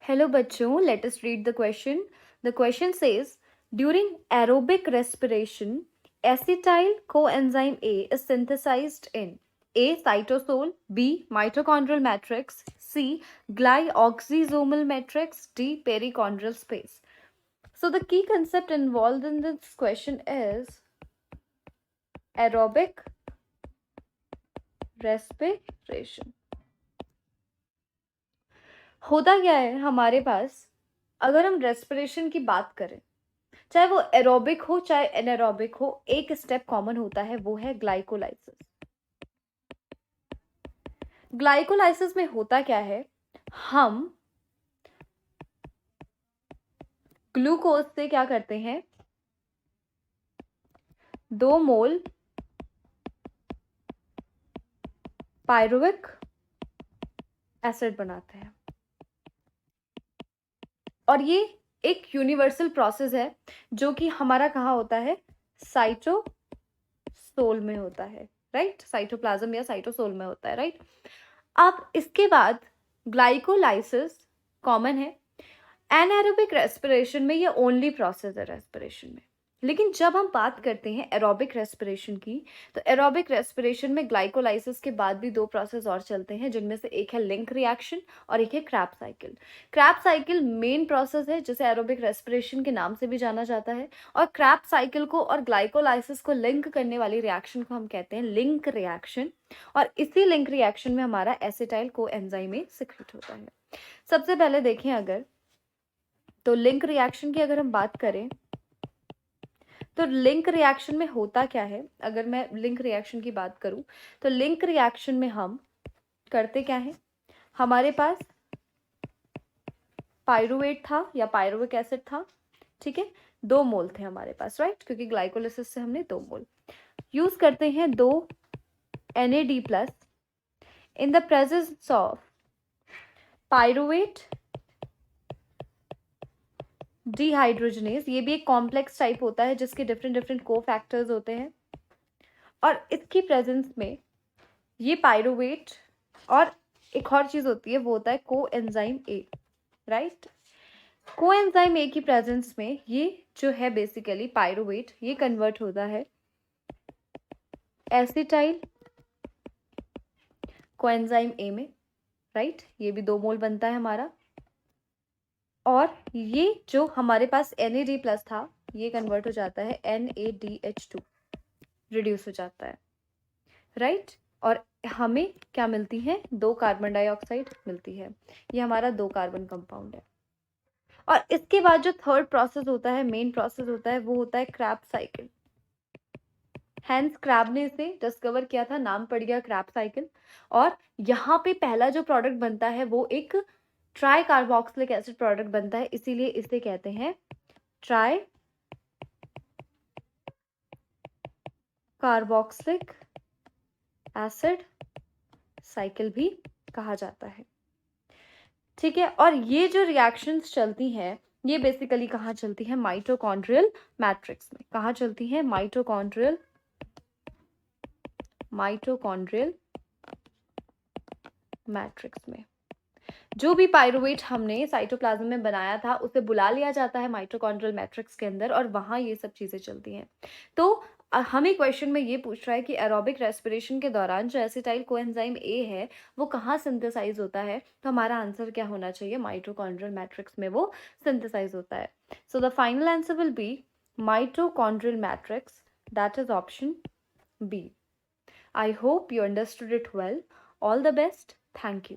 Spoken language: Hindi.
Hello बच्चों, let us read the question. The question says, during aerobic respiration, acetyl coenzyme A is synthesized in A. Cytosol, B. Mitochondrial matrix, C. Glyoxysomal matrix, D. Perichondrial space. So the key concept involved in this question is aerobic respiration. होता क्या है हमारे पास, अगर हम रेस्पिरेशन की बात करें, चाहे वो एरोबिक हो चाहे एनारोबिक हो, एक स्टेप कॉमन होता है, वो है ग्लाइकोलाइसिस. ग्लाइकोलाइसिस में होता क्या है, हम ग्लूकोज से क्या करते हैं, 2 मोल पायरुविक एसिड बनाते हैं. और ये एक यूनिवर्सल प्रोसेस है जो कि हमारा कहाँ होता है, साइटोसोल में होता है, राइट. साइटोप्लाज्म या साइटोसोल में होता है, राइट. अब इसके बाद ग्लाइकोलाइसिस कॉमन है. एनारोबिक रेस्पिरेशन में ये ओनली प्रोसेस है रेस्पिरेशन में. लेकिन जब हम बात करते हैं एरोबिक रेस्पिरेशन की, तो एरोबिक रेस्पिरेशन में ग्लाइकोलाइसिस के बाद भी 2 प्रोसेस और चलते हैं, जिनमें से एक है लिंक रिएक्शन और एक है Krebs cycle. Krebs cycle main process है जिसे एरोबिक रेस्पिरेशन के नाम से भी जाना जाता है, और क्रैब साइकिल को और ग्लाइकोलाइसिस को लिंक करने वाली रिएक्शन को हम कहते हैं लिंक रिएक्शन. और इसी लिंक रिएक्शन में हमारा एसिटाइल कोएंजाइम सिक्रीट होता है. सबसे पहले देखें अगर, तो लिंक रिएक्शन की अगर हम बात करें, तो लिंक रिएक्शन में होता क्या है, अगर मैं लिंक रिएक्शन की बात करूं, तो लिंक रिएक्शन में हम करते क्या है, हमारे पास पायरुवेट था या पायरुविक एसिड था, ठीक है, 2 मोल थे हमारे पास, राइट, क्योंकि ग्लाइकोलाइसिस से हमने 2 मोल यूज करते हैं. 2 NAD+ in the presence of pyruvate dehydrogenase. ये भी एक कॉम्प्लेक्स टाइप होता है जिसके डिफरेंट डिफरेंट कोफैक्टर्स होते हैं, और इसकी प्रेजेंस में ये पायरुवेट, और एक और चीज होती है वो होता है coenzyme A, right. Coenzyme A की प्रेजेंस में ये जो है बेसिकली पायरुवेट, ये कन्वर्ट होता है एसिटाइल कोएंजाइम ए में, राइट. ये भी 2 मोल बनता है हमारा, और ये जो हमारे पास NAD+ था, ये कन्वर्ट हो जाता है NADH2, रिड्यूस हो जाता है, राइट. और हमें क्या मिलती है, 2 कार्बन डाइऑक्साइड मिलती है. ये हमारा 2 कार्बन कंपाउंड है. और इसके बाद जो थर्ड प्रोसेस होता है, मेन प्रोसेस होता है, वो होता है क्रैब साइकिल. हैंस क्रैब ने इसे डिस्कवर किया था, नाम पड़ गया क्रैब साइकिल. और यहाँ पे पहला जो प्रोडक्ट बनता है वो एक ट्राई कार्बोक्सिलिक एसिड प्रोडक्ट बनता है, इसीलिए इसे कहते हैं ट्राई कार्बोक्सिलिक एसिड साइकिल भी कहा जाता है, ठीक है. और ये जो रिएक्शंस चलती हैं, ये बेसिकली कहाँ चलती है, माइटोकॉन्ड्रियल मैट्रिक्स में. कहाँ चलती है, माइटोकॉन्ड्रियल मैट्रिक्स में. जो भी पायरुवेट हमने साइटोप्लाज्म में बनाया था उसे बुला लिया जाता है माइटोकॉन्ड्रियल मैट्रिक्स के अंदर, और वहां ये सब चीजें चलती हैं. तो हमें क्वेश्चन में ये पूछ रहा है कि एरोबिक रेस्पिरेशन के दौरान जो एसिटाइल कोएंजाइम ए है वो कहाँ सिंथेसाइज होता है, तो हमारा आंसर क्या होना चाहिए, माइटोकॉन्ड्रियल मैट्रिक्स में वो सिंथेसाइज होता है. So the final answer will be mitochondrial matrix, that is option B. I hope you understood it well. All the best. Thank you.